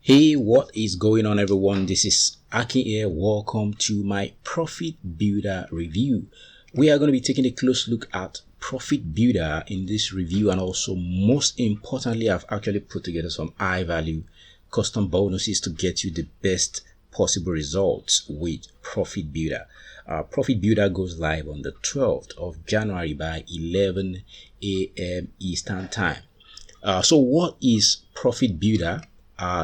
Hey, what is going on, everyone? This is Aki here. Welcome to my ProfitBuildr review. We are going to be taking a close look at ProfitBuildr in this review, and also most importantly, I've actually put together some high value custom bonuses to get you the best possible results with ProfitBuildr. ProfitBuildr goes live on the 12th of January by 11 a.m. Eastern Time. So what is ProfitBuildr?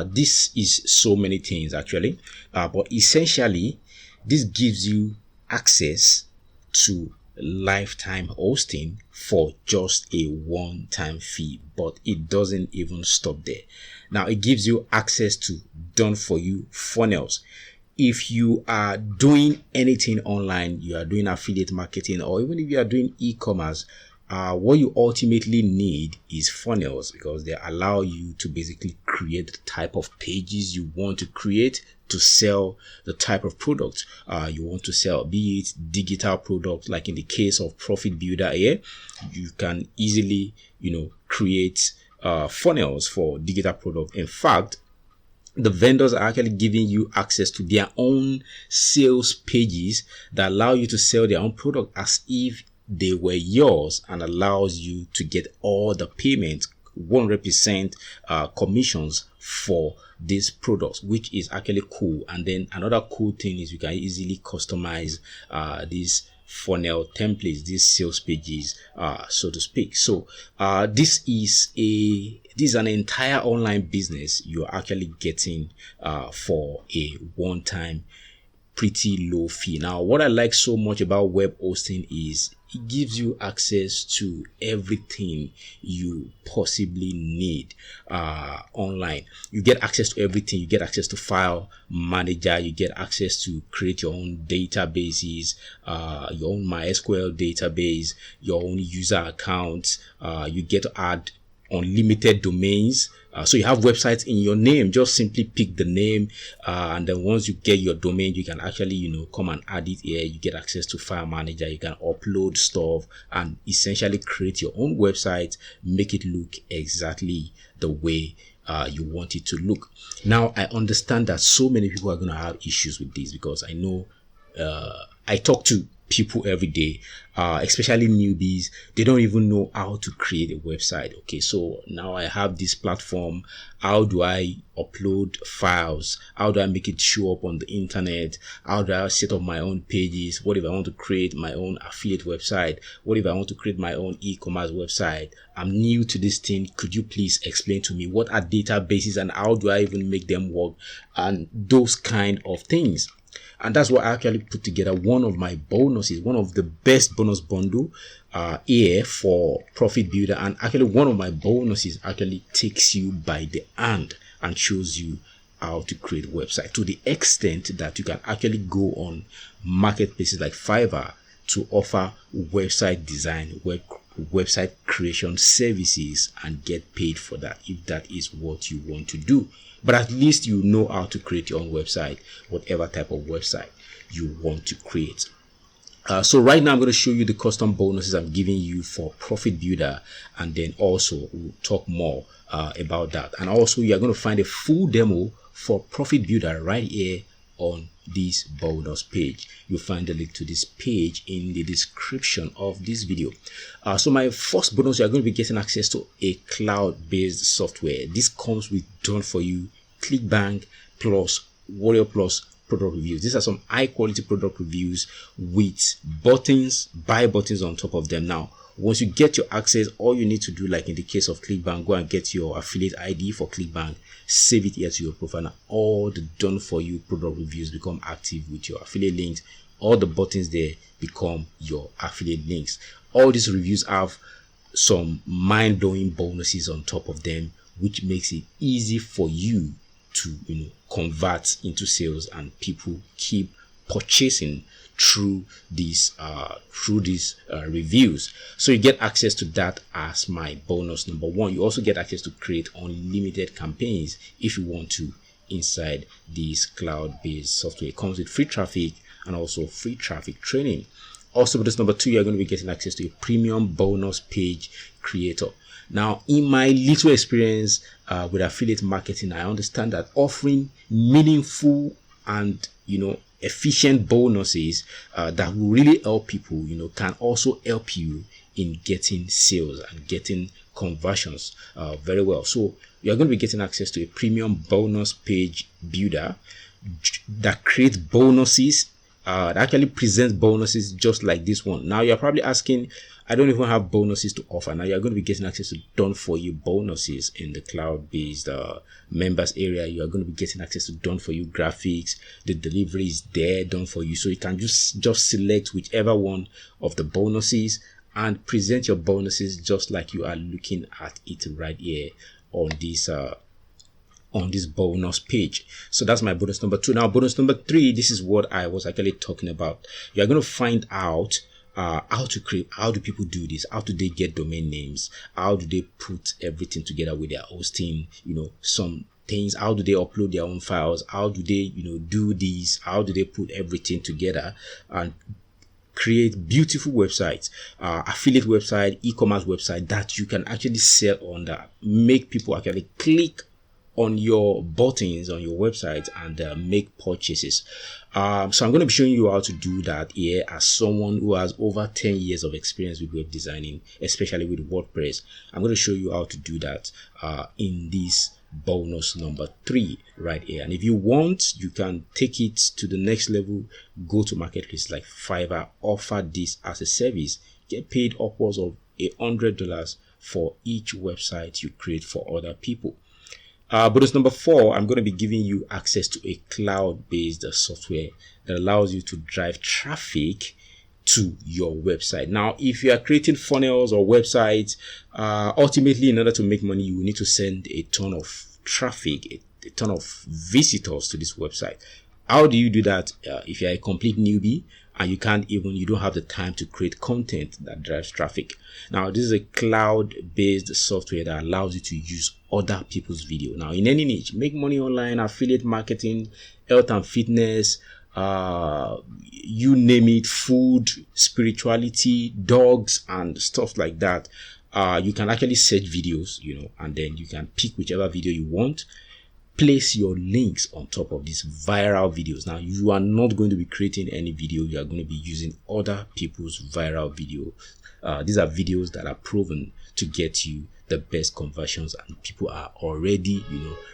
This is so many things actually, but essentially this gives you access to lifetime hosting for just a one-time fee, but it doesn't even stop there. Now it gives you access to done for you funnels. If you are doing anything online, you are doing affiliate marketing, or even if you are doing e-commerce, what you ultimately need is funnels, because they allow you to basically create the type of pages you want to create to sell the type of product you want to sell, be it digital products. Like in the case of ProfitBuildr here, you can easily, create funnels for digital products. In fact, the vendors are actually giving you access to their own sales pages that allow you to sell their own product as if they were yours, and allows you to get all the payments, 100% commissions for these products, which is actually cool. And then another cool thing is you can easily customize these funnel templates, these sales pages, so to speak. So this is an entire online business you're actually getting for a one-time pretty low fee. Now, what I like so much about web hosting is it gives you access to everything you possibly need online. You get access to everything. You get access to file manager. You get access to create your own databases, your own MySQL database, your own user accounts. You get to add unlimited domains. So you have websites in your name. Just simply pick the name, and then once you get your domain, you can actually come and add it here. You get access to file manager. You can upload stuff and essentially create your own website, make it look exactly the way you want it to look. Now, I understand that so many people are going to have issues with this, because I know I talk to people every day, especially newbies. They don't even know how to create a website. Okay, so now I have this platform. How do I upload files? How do I make it show up on the internet? How do I set up my own pages? What if I want to create my own affiliate website? What if I want to create my own e-commerce website? I'm new to this thing. Could you please explain to me what are databases and how do I even make them work, and those kind of things? And that's what I actually put together one of my bonuses, one of the best bonus bundle here for ProfitBuildr. And actually one of my bonuses actually takes you by the hand and shows you how to create a website, to the extent that you can actually go on marketplaces like Fiverr to offer website design, website creation services, and get paid for that if that is what you want to do. But at least you know how to create your own website, whatever type of website you want to create. So right now I'm going to show you the custom bonuses I'm giving you for ProfitBuildr, and then also we'll talk more about that. And also you are going to find a full demo for ProfitBuildr right here on this bonus page. You'll find the link to this page in the description of this video. So my first bonus, you are going to be getting access to a cloud-based software. This comes with done for you ClickBank plus Warrior Plus product reviews. These are some high quality product reviews with buttons, buy buttons on top of them. Now, once you get your access, all you need to do, like in the case of ClickBank, go and get your affiliate ID for ClickBank, save it here to your profile, and all the done for you product reviews become active with your affiliate links. All the buttons there become your affiliate links. All these reviews have some mind-blowing bonuses on top of them, which makes it easy for you to convert into sales, and people keep purchasing through these reviews. So you get access to that as my bonus number one. You also get access to create unlimited campaigns if you want to inside this cloud-based software. It comes with free traffic and also free traffic training. Also, bonus number two, you're going to be getting access to a premium bonus page creator. Now, in my little experience with affiliate marketing, I understand that offering meaningful and efficient bonuses that will really help people, can also help you in getting sales and getting conversions very well. So you're going to be getting access to a premium bonus page builder that creates bonuses, that actually presents bonuses just like this one. Now you're probably asking, I don't even have bonuses to offer. Now you're going to be getting access to done for you bonuses in the cloud-based members area. You are going to be getting access to done for you graphics. The delivery is there, done for you. So you can just select whichever one of the bonuses and present your bonuses just like you are looking at it right here on this bonus page. So that's my bonus number 2. Now bonus number 3, this is what I was actually talking about. You're going to find out how do people do this? How do they get domain names? How do they put everything together with their hosting? Some things. How do they upload their own files? How do they, do this? How do they put everything together and create beautiful websites, affiliate website, e-commerce website that you can actually sell on, that make people actually click on your buttons on your website and make purchases. So I'm going to be showing you how to do that here as someone who has over 10 years of experience with web designing, especially with WordPress. I'm going to show you how to do that in this bonus number 3 right here. And if you want, you can take it to the next level. Go to marketplace like Fiverr, offer this as a service, get paid upwards of $100 for each website you create for other people. Bonus number 4, I'm going to be giving you access to a cloud-based software that allows you to drive traffic to your website. Now, if you are creating funnels or websites, ultimately, in order to make money, you will need to send a ton of traffic, a ton of visitors to this website. How do you do that if you're a complete newbie and you don't have the time to create content that drives traffic? Now, this is a cloud-based software that allows you to use other people's video. Now, in any niche, make money online, affiliate marketing, health and fitness, you name it, food, spirituality, dogs, and stuff like that. You can actually search videos, and then you can pick whichever video you want. Place your links on top of these viral videos. Now, you are not going to be creating any video. You are going to be using other people's viral video. These are videos that are proven to get you the best conversions, and people are already,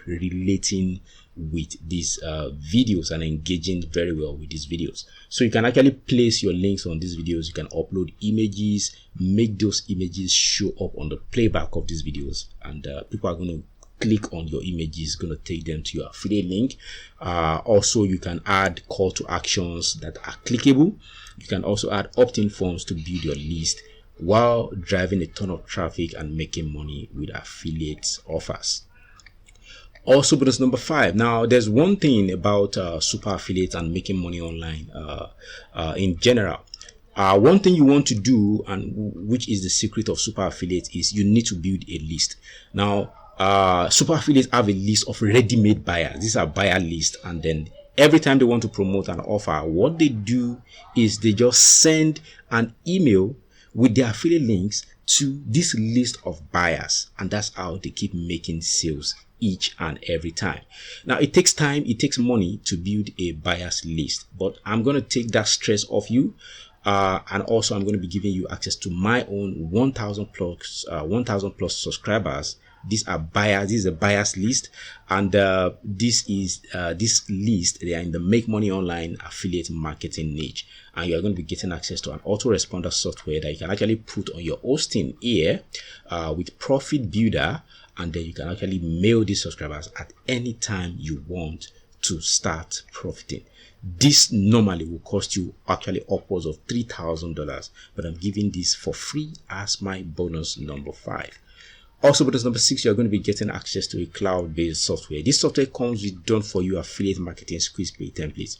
relating with these videos and engaging very well with these videos. So you can actually place your links on these videos. You can upload images, make those images show up on the playback of these videos, and people are going to click on your images, going to take them to your affiliate link. Also, you can add call to actions that are clickable. You can also add opt-in forms to build your list while driving a ton of traffic and making money with affiliate offers. Also, bonus number 5. Now, there's one thing about super affiliates and making money online in general. One thing you want to do, and which is the secret of super affiliates, is you need to build a list. Now, super affiliates have a list of ready-made buyers. These are buyer lists, and then every time they want to promote an offer, what they do is they just send an email with their affiliate links to this list of buyers, and that's how they keep making sales each and every time. Now, it takes time, it takes money to build a buyers list, but I'm going to take that stress off you. And also I'm going to be giving you access to my own 1,000 plus subscribers. These are buyers. This is a buyers list, and this list, they are in the make money online affiliate marketing niche, and you are going to be getting access to an autoresponder software that you can actually put on your hosting here with ProfitBildr, and then you can actually mail these subscribers at any time you want to start profiting. This normally will cost you actually upwards of $3,000, but I'm giving this for free as my bonus number 5. Also, bonus number 6, you're going to be getting access to a cloud-based software. This software comes with done for you affiliate marketing squeeze pay templates.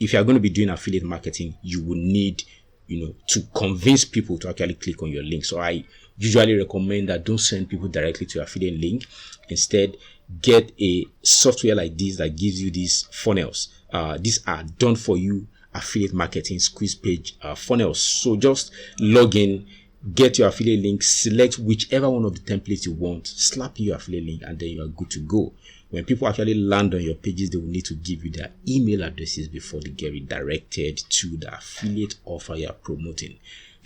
If you're going to be doing affiliate marketing, you will need, to convince people to actually click on your link. So I usually recommend that don't send people directly to your affiliate link. Instead, get a software like this that gives you these funnels. These are done for you affiliate marketing squeeze page funnels. So just log in, get your affiliate link, select whichever one of the templates you want, slap your affiliate link, and then you are good to go. When people actually land on your pages, they will need to give you their email addresses before they get redirected to the affiliate offer you are promoting.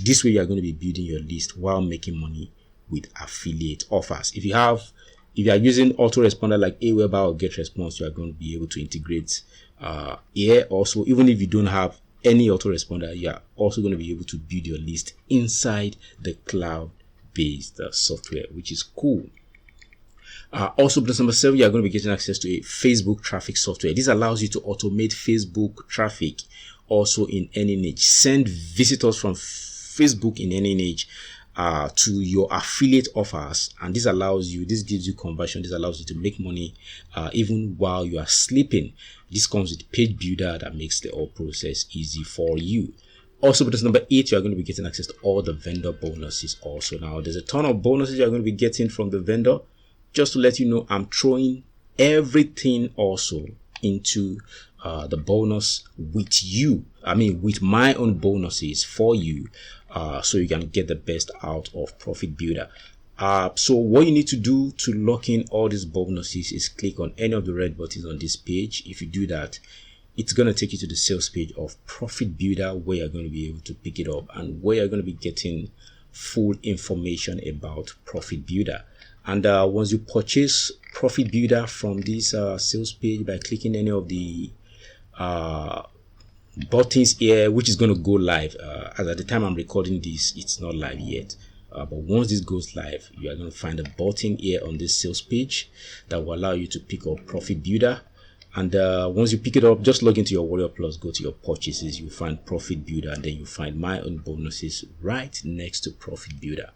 This way, you are going to be building your list while making money with affiliate offers. If you are using autoresponder like Aweber or GetResponse, you are going to be able to integrate here. Also, even if you don't have any autoresponder, you are also going to be able to build your list inside the cloud-based software, which is cool. Also, plus number 7, you are going to be getting access to a Facebook traffic software. This allows you to automate Facebook traffic also in any niche. Send visitors from Facebook in any niche to your affiliate offers, and this gives you conversion. This allows you to make money even while you are sleeping. This comes with Page Builder that makes the whole process easy for you. Also, because number 8, you are going to be getting access to all the vendor bonuses also. Now, there's a ton of bonuses you are going to be getting from the vendor. Just to let you know, I'm throwing everything also into the bonus with my own bonuses for you, so you can get the best out of ProfitBuildr. So what you need to do to lock in all these bonuses is click on any of the red buttons on this page. If you do that, it's going to take you to the sales page of ProfitBuildr, where you're going to be able to pick it up and where you're going to be getting full information about ProfitBuildr. And once you purchase ProfitBuildr from this sales page by clicking any of the buttons here, which is going to go live, as at the time I'm recording this, it's not live yet. But once this goes live, you are going to find a button here on this sales page that will allow you to pick up ProfitBuildr. And once you pick it up, just log into your Warrior Plus, go to your purchases, you find ProfitBuildr, and then you find my own bonuses right next to ProfitBuildr.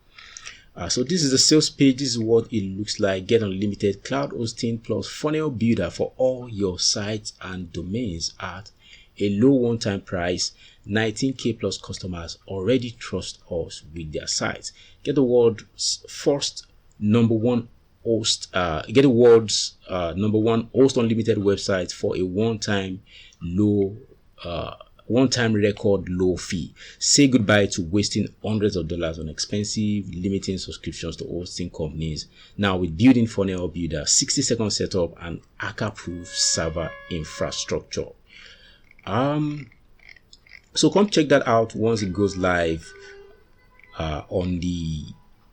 So this is the sales page. This is what it looks like. Get unlimited cloud hosting plus funnel builder for all your sites and domains at a low one-time price. 19k plus customers already trust us with their sites. Get the world's first number one host. Get the world's number one host unlimited website for a one-time record low fee. Say goodbye to wasting hundreds of dollars on expensive limiting subscriptions to hosting companies. Now with building funnel builder, 60-second setup and hacker-proof server infrastructure. So come check that out once it goes live on the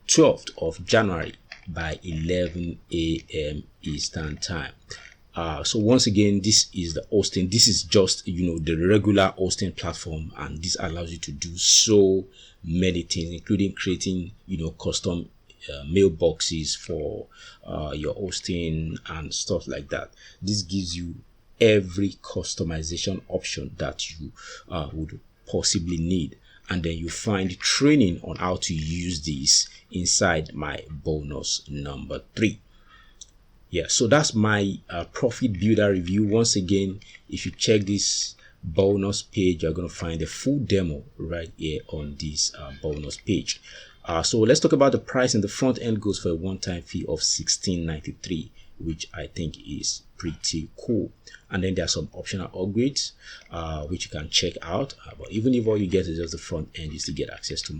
12th of January by 11 a.m. Eastern time. So once again, this is the hosting. This is just, the regular hosting platform, and this allows you to do so many things, including creating, custom mailboxes for your hosting and stuff like that. This gives you every customization option that you would possibly need. And then you find training on how to use this inside my bonus number 3. Yeah, so that's my ProfitBuildr review. Once again, if you check this bonus page, you're going to find a full demo right here on this bonus page. So let's talk about the price. And the front end goes for a one-time fee of $16.93, which I think is pretty cool. And then there are some optional upgrades which you can check out. But even if all you get is just the front end, you still get access to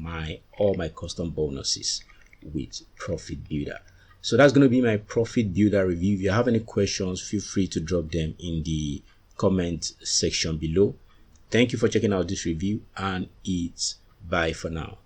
all my custom bonuses with ProfitBuildr. So that's going to be my ProfitBuildr review. If you have any questions, feel free to drop them in the comment section below. Thank you for checking out this review, and it's bye for now.